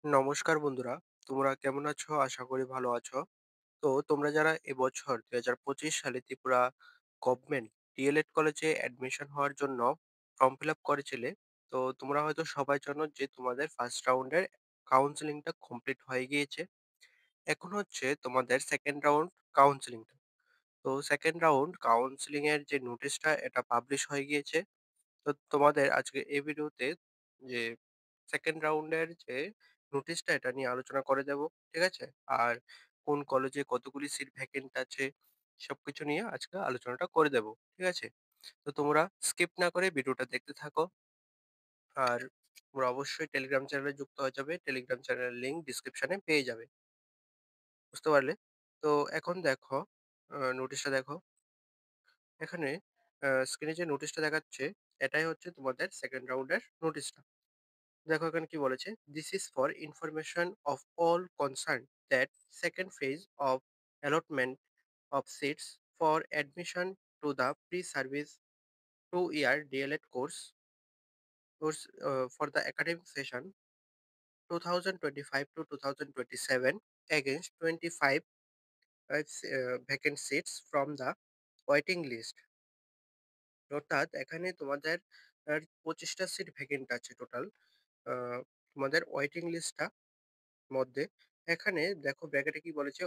নমস্কার বন্ধুরা, তোমরা কেমন আছো? আশা করি ভালো আছো। তো তোমরা যারা এবছর ২০২৫ সালে ত্রিপুরা গভর্নমেন্ট ডিএলএড কলেজে অ্যাডমিশন হওয়ার জন্য ফর্ম ফিল আপ করেছিলে, তো তোমরা হয়তো সবাই জানো যে তোমাদের ফার্স্ট রাউন্ডের কাউন্সেলিংটা কমপ্লিট হয়ে গিয়েছে। এখন হচ্ছে তোমাদের সেকেন্ড রাউন্ড কাউন্সেলিংটা। তো সেকেন্ড রাউন্ড কাউন্সেলিং এর যে নোটিশটা এটা পাবলিশ হয়ে গিয়েছে। তো তোমাদের আজকে এই ভিডিওতে যে সেকেন্ড রাউন্ডের যে নোটিশটা এটা নিয়ে আলোচনা করে দেব। ঠিক আছে? আর কোন কলেজে কতগুলি সিট ভ্যাকেন্ট আছে সবকিছু নিয়ে আজকে আলোচনাটা করে দেব। ঠিক আছে? তো তোমরা স্কিপ না করে ভিডিওটা দেখতে থাকো। আর তোমরা অবশ্যই টেলিগ্রাম চ্যানেলে যুক্ত হয়ে যাবে। টেলিগ্রাম চ্যানেলের লিংক ডিসক্রিপশনে পেয়ে যাবে। বুঝতে পারলে? তো এখন দেখো, নোটিশটা দেখো। এখানে স্ক্রিনে যে নোটিশটা দেখাচ্ছে এটাই হচ্ছে তোমাদের সেকেন্ড রাউন্ডের নোটিশটা। দেখো এখানে কি বলেছে, this is for information of all concern that second phase of allotment of seats for admission to the pre service 2 year DLED course for the academic session 2025 to 2027 against 25 vacant seats from the waiting list। অর্থাৎ এখানে তোমাদের 25টা seat vacant আছে total. তোমাদের waiting লিস্টটা মধ্যে এখানে দেখো ব্র্যাকেটে কি বলেছে,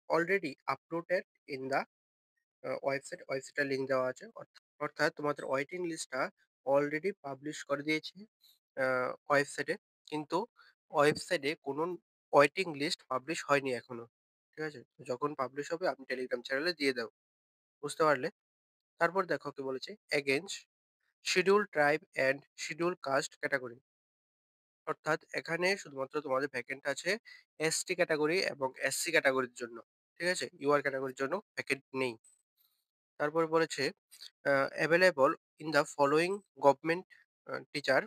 অলরেডি আপলোডেড ইন দা ওয়েবসাইটের লিংক দেওয়া আছে। অর্থাৎ তোমাদের ওয়েটিং লিস্টটা অলরেডি পাবলিশ করে দিয়েছে ওয়েবসাইটে, কিন্তু ওয়েবসাইটে কোনো ওয়েটিং লিস্ট পাবলিশ হয়নি এখনো। ঠিক আছে? তো যখন পাবলিশ হবে আমি টেলিগ্রাম চ্যানেলে দিয়ে দেবো। বুঝতে পারলে? তারপর দেখো কি বলেছে, against schedule tribe and schedule caste category. অর্থাৎ এখানে শুধুমাত্র তোমাদের ভ্যাকেন্ট আছে এসটি ক্যাটাগরি এবং এসসি ক্যাটাগরির জন্য। ঠিক আছে? ইউআর ক্যাটাগরির জন্য ভ্যাকেন্ট নেই। তারপর বলেছে available in the following government teacher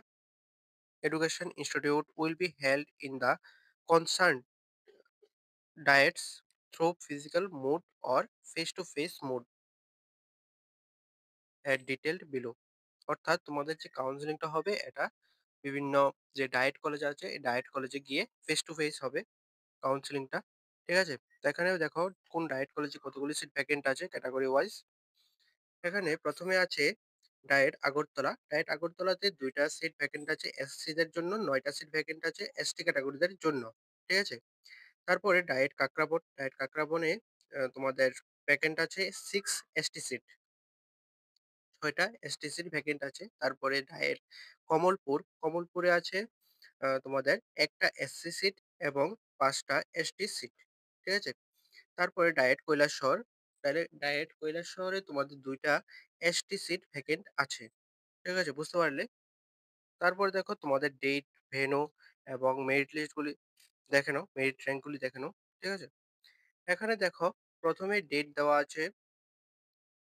education institute will be held in the concern diets through physical mode or face to face mode at detailed below. অর্থাৎ তোমাদের যে কাউন্সেলিংটা হবে এটা বিভিন্ন যে ডায়েট কলেজ আছে এই ডায়েট কলেজে গিয়ে ফেস টু ফেস হবে কাউন্সেলিংটা। ঠিক আছে? তো এখানেও দেখো কোন ডায়েট কলেজে কতগুলি সিট ভ্যাকেন্ট আছে ক্যাটাগরি ওয়াইজ। এখানে ১ম এ আছে ডায়েট আগরতলা। ডায়েট আগরতলাতে ২ টা সিট ভ্যাকেন্ট আছে এসসি দের জন্য, ৯ টা সিট ভ্যাকেন্ট আছে এসটি ক্যাটাগরিদের জন্য। ঠিক আছে? তারপরে ডায়েট কাকরাবন। ডায়েট কাকরাবনে তোমাদের ভ্যাকেন্ট আছে ৬ এসটি সিট। ৬ টা এসটি সিট ভ্যাকেন্ট আছে। তারপরে ডায়েট কমলপুর। কমলপুরে আছে তোমাদের ১ টা এসসি সিট এবং ৫ টা এসটি সিট। ঠিক আছে? তারপরে ডায়েট কৈলাসহর। ডায়েট কৈলাসহরে তোমাদের ২ টা এসটি সিট ভ্যাকেন্ট আছে। ঠিক আছে? বুঝতে পারলে? তারপরে দেখো তোমাদের ডেট, ভেন্যু এবং মেরিট লিস্ট গুলি দেখে নাও। মেরিট র‍্যাংক গুলি দেখে নাও। ঠিক আছে? এখানে দেখো ১ম এ ডেট দেওয়া আছে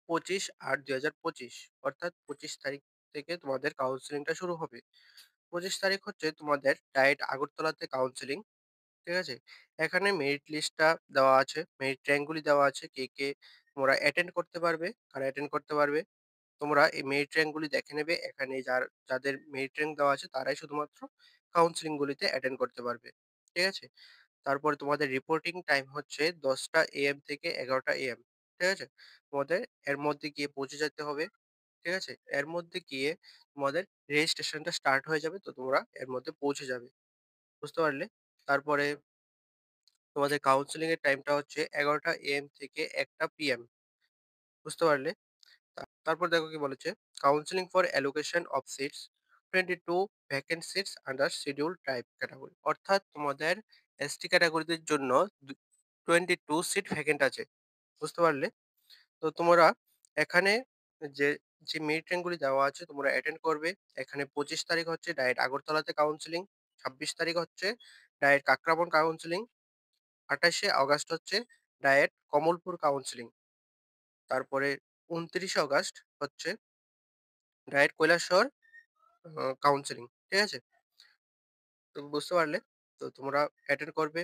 ২৫/৮/২০২৫, অর্থাৎ ২৫ তারিখ থেকে তোমাদের কাউন্সেলিংটা শুরু হবে। ২৫ তারিখ হচ্ছে তোমাদের ডায়েট আগরতলাতে কাউন্সেলিং। ঠিক আছে? এখানে মেরিট লিস্টটা দেওয়া আছে। মেরিট র‍্যাংক গুলি দেওয়া আছে। কে, কে তোমরা অ্যাটেন্ড করতে পারবে, কারা অ্যাটেন্ড করতে পারবে। তোমরা এই মেরিট র‍্যাংক গুলি দেখে নেবে। এখানে যাদের মেরিট র‍্যাংক দেওয়া আছে তারাই শুধুমাত্র কাউন্সেলিং গুলিতে অ্যাটেন্ড করতে পারবে। ঠিক আছে? তারপরে তোমাদের রিপোর্টিং টাইম হচ্ছে 10টা AM থেকে 11টা AM। ঠিক আছে? তোমাদের এর মধ্যে গিয়ে পৌঁছে যেতে হবে। ঠিক আছে? এর মধ্যে গিয়ে তোমাদের রেজিস্ট্রেশনটা স্টার্ট হয়ে যাবে। তো তোমরা এর মধ্যে পৌঁছে যাবে। বুঝতে পারলে? তারপরে তোমাদের কাউন্সেলিং এর টাইমটা হচ্ছে 11টা AM থেকে 1টা PM। বুঝতে পারলে? তারপর দেখো কি বলেছে, counselling for allocation of seats 22 vacant seats under schedule tribe category. অর্থাৎ তোমাদের এসটি ক্যাটাগরিদের জন্য 22 সিট ভ্যাকেন্ট আছে। বুঝতে পারলে? তো তোমরা এখানে যে যে মেরিট র‍্যাংক গুলি দেওয়া আছে তোমরা অ্যাটেন্ড করবে। এখানে ২৫ তারিখ হচ্ছে ডাইরেক্ট আগরতলাতে কাউন্সেলিং, ২৬ তারিখ হচ্ছে ডাইরেক্ট কাকরাবন কাউন্সেলিং, ২৮শে অগাস্ট হচ্ছে ডায়েট কমলপুর কাউন্সেলিং। তারপরে ২৯শে অগাস্ট হচ্ছে ডায়েট কৈলাসহর কাউন্সেলিং। ঠিক আছে? তো বুঝতে পারলে? তো তোমরা অ্যাটেন্ড করবে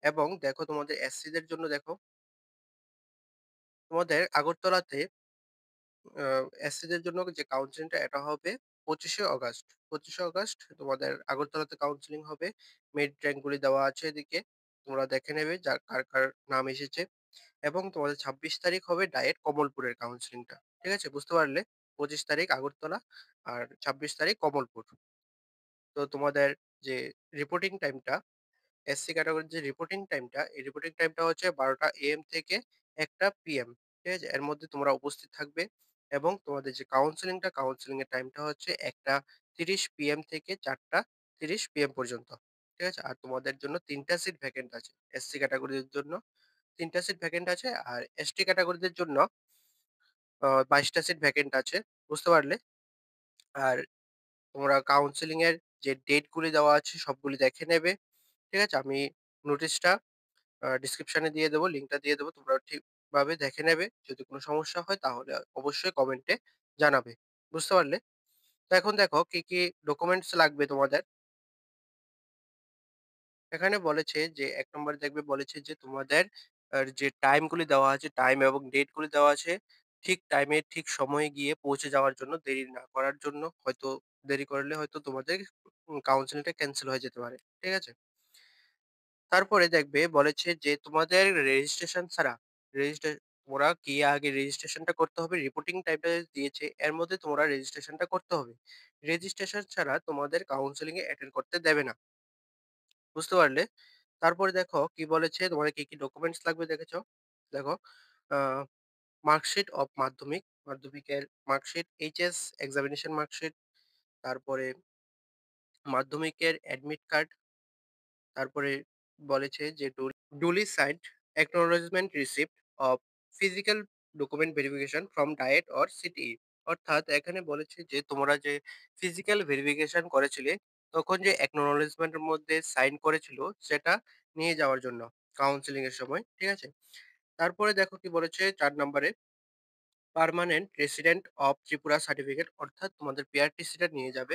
এবং দেখো তোমাদের এসসি দের জন্য দেখো, তোমাদের আগরতলাতে আ এসসি দের জন্য যে কাউন্সেলিংটা এটা হবে 25শে অগাস্ট। 25শে অগাস্ট তোমাদের আগরতলাতে কাউন্সেলিং হবে। মিড র‍্যাংক গুলি দেওয়া আছে এদিকে। তোমরা দেখে নেবে কার নাম এসেছে। এবং তোমাদের ২৬ তারিখ হবে ডাইরেক্ট কমলপুরের কাউন্সেলিংটা। ঠিক আছে? বুঝতে পারলে? ২৫ তারিখ আগরতলা আর ২৬ তারিখ কমলপুর। তো তোমাদের যে রিপোর্টিং টাইমটা, এসসি ক্যাটেগরির যে রিপোর্টিং টাইমটা, এই রিপোর্টিং টাইমটা হচ্ছে ১২টা এএম থেকে ১টা পিএম। ঠিক আছে? এর মধ্যে তোমরা উপস্থিত থাকবে এবং তোমাদের যে কাউন্সেলিং এর টাইমটা হচ্ছে ১টা ৩০ পিএম থেকে ৪টা ৩০ পিএম পর্যন্ত। ঠিক আছে? আর তোমাদের জন্য ৩ টা সিট ভ্যাকেন্ট আছে। এসসি ক্যাটেগরিদের জন্য ৩ টা সিট ভ্যাকেন্ট আছে। আর এসটি ক্যাটেগরিদের জন্য ২২ টা সিট ভ্যাকেন্ট আছে। বুঝতে পারলে? আর তোমরা কাউন্সেলিং এর যে ডেট গুলি দেওয়া আছে সবগুলি দেখে নেবে। ঠিক আছে? আমি নোটিশটা ডেসক্রিপশন এ দিয়ে দেব, লিঙ্কটা দিয়ে দেব। তোমরা ঠিকভাবে দেখে নেবে। যদি কোন সমস্যা হয় তাহলে অবশ্যই কমেন্টে জানাবে। বুঝতে পারলে? তো এখন দেখো কি ডকুমেন্টস লাগবে তোমাদের। এখানে বলেছে যে ১ নম্বরে দেখবে বলেছে যে তোমাদের যে টাইম গুলি দেওয়া আছে, টাইম এবং ডেট গুলি দেওয়া আছে, ঠিক টাইমে ঠিক সময়ে গিয়ে পৌঁছে যাওয়ার জন্য, দেরি না করার জন্য। হয়তো দেরি করলে হয়তো তোমাদের কাউন্সেলিংটা ক্যানসেল হয়ে যেতে পারে। ঠিক আছে? তারপরে দেখবে বলেছে যে তোমাদের রেজিস্ট্রেশন ছাড়া রেজিস্ট্রে তোমরা গিয়ে আগে রেজিস্ট্রেশনটা করতে হবে। রিপোর্টিং টাইমটা দিয়েছে এর মধ্যে তোমরা রেজিস্ট্রেশনটা করতে হবে। রেজিস্ট্রেশন ছাড়া তোমাদের কাউন্সেলিং এ অ্যাটেন্ড করতে দেবে না। বুঝতে পারলে? তারপরে দেখো কি বলেছে তোমাদের কি ডকুমেন্টস লাগবে দেখেছো? দেখো আ মার্কশিট অফ মাধ্যমিকের মার্কশিট, এইচএস এক্সামিনেশন মার্কশিট, তারপরে মাধ্যমিকের অ্যাডমিট কার্ড, তারপরে বলেছে যে duly signed acknowledgement receipt of physical document verification from DIET or CTE। অর্থাৎ এখানে বলেছে যে তোমরা যে ফিজিক্যাল ভেরিফিকেশন করেছিলে তখন যে acknowledgement এর মধ্যে সাইন করেছিল সেটা নিয়ে যাওয়ার জন্য কাউন্সেলিং এর সময়। ঠিক আছে? তারপরে দেখো কি বলেছে ৪ নম্বরে permanent resident of Tripura certificate, অর্থাৎ তোমাদের পিআরটিসি টা নিয়ে যাবে।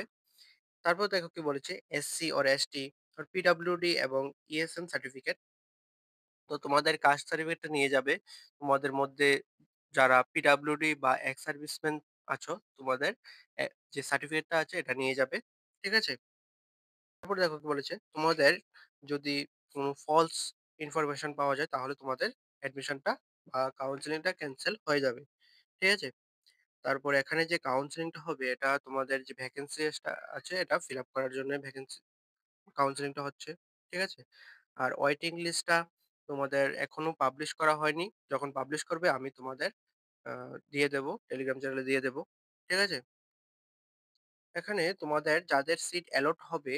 তারপর দেখো কি বলেছে SC or ST or PWD এবং ইএসএন সার্টিফিকেট। তো তোমাদের কাস্ট সার্টিফিকেটটা নিয়ে যাবে। তোমাদের মধ্যে যারা পিডব্লিউডি বা এক্স সার্ভিসম্যান আছো, তোমাদের যে সার্টিফিকেটটা আছে এটা নিয়ে যাবে। ঠিক আছে? তারপরে দেখো কি বলেছে, তোমাদের যদি কোনো ফলস ইনফরমেশন পাওয়া যায় তাহলে তোমাদের অ্যাডমিশনটা বা কাউন্সেলিংটা ক্যানসেল হয়ে যাবে। ঠিক আছে? তারপরে এখানে যে কাউন্সেলিংটা হবে এটা তোমাদের যে ভ্যাকেন্সি আছে এটা ফিল আপ করার জন্য কাউন্সেলিংটা হচ্ছে। ঠিক আছে? আর ওয়েটিং লিস্টটা তোমাদের এখনো পাবলিশ করা হয়নি। যখন পাবলিশ করবে আমি তোমাদের আ দিয়ে দেব। টেলিগ্রাম চ্যানেলে দিয়ে দেব। ঠিক আছে? এখানে তোমাদের যাদের সিট অ্যালট হবে,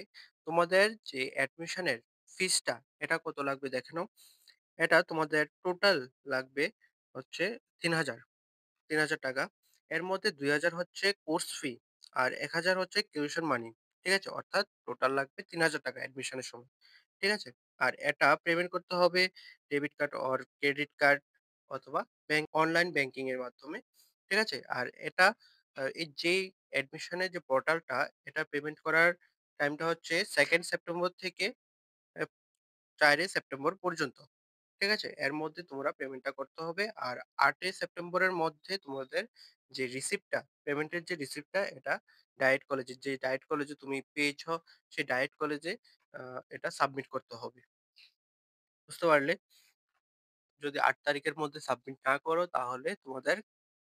তোমাদের যে অ্যাডমিশনের ফিসটা এটা কত লাগবে দেখে নাও। এটা তোমাদের টোটাল লাগবে হচ্ছে ৩,০০০। ৳৩,০০০। এর মধ্যে ৳২,০০০ হচ্ছে কোর্স ফি আর ৳১,০০০ হচ্ছে টিউশন মানি। ঠিক আছে? অর্থাৎ টোটাল লাগবে ৳৩,০০০ অ্যাডমিশনের সময়। ঠিক আছে? আর এটা পেমেন্ট করতে হবে debit card or credit card অথবা অনলাইন ব্যাংকিং এর মাধ্যমে। ঠিক আছে? আর এটা এই যেই অ্যাডমিশনের যে পোর্টালটা এটা পেমেন্ট করার টাইমটা হচ্ছে 2nd সেপ্টেম্বর থেকে অ্যা ৪ সেপ্টেম্বর পর্যন্ত। ঠিক আছে? এর মধ্যে তোমরা পেমেন্টটা করতে হবে। আর ৮ সেপ্টেম্বরের মধ্যে তোমাদের যে রিসিপ্টটা, পেমেন্টের যে রিসিপ্টটা এটা ডায়েট কলেজে তুমি পেয়েছ, সেই ডায়েট কলেজে আ এটা সাবমিট করতে হবে। বুঝতে পারলে? যদি ৮ তারিখের মধ্যে সাবমিট না করো তাহলে তোমাদের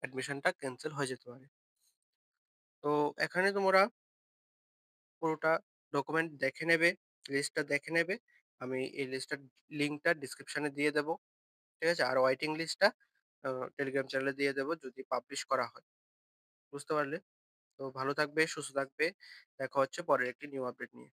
অ্যাডমিশনটা ক্যানসেল হয়ে যেতে পারে। তো এখানে তোমরা পুরোটা ডকুমেন্ট দেখে নেবে, লিস্টটা দেখে নেবে। আমি এই লিস্টটার লিঙ্কটা ডেসক্রিপশনে দিয়ে দেব। ঠিক আছে? আর ওয়েটিং লিস্টটা আ টেলিগ্রাম চ্যানেলে দিয়ে দেব যদি পাবলিশ করা হয়। বুঝতে পারলে? তো ভালো থাকবে, সুস্থ থাকবে। দেখা হচ্ছে পরের একটি নিউ আপডেট নিয়ে।